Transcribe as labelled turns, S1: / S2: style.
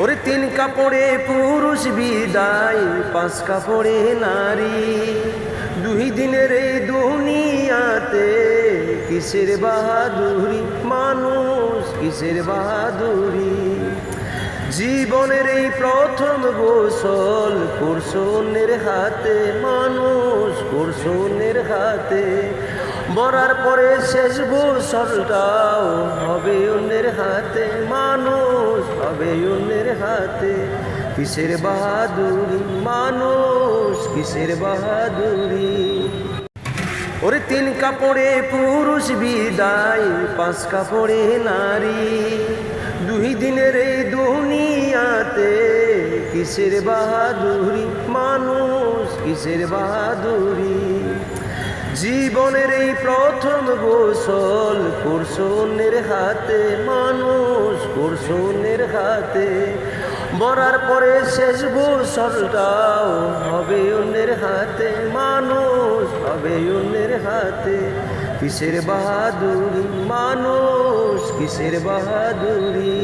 S1: ওরে তিন কাপড়ে পুরুষ বিদায়, পাঁচ কাপড়ে নারী। দুই দিনের এই দুনিয়াতে কিসের বাহাদুরি, মানুষ কিসের বাহাদুরি। জীবনের এই প্রথম গোসল করছো অন্যের হাতে, মানুষ করছো অন্যের হাতে। মরার পরে শেষ গোসলটাও হবে অন্যের হাতে, মানুষ হবে অন্যের হাতে। কিসের বাহাদুরি, মানুষ কিসের বাহাদুরি। ওরে তিন কাপড়ে পুরুষ বিদায়, পাঁচ কাপড়ে নারী। দুই দিনের এই দুনিয়াতে কিসের বাহাদুরি, মানুষ কিসের বাহাদুরি। জীবনের এই প্রথম গোসল করছো অন্যের হাতে, মানুষ করছো অন্যের হাতে। মরার পরে শেষ গোসলটাও হবে অন্যের হাতে, মানুষ হবে অন্যের হাতে। কিসের বাহাদুরি, মানুষ কিসের বাহাদুরি।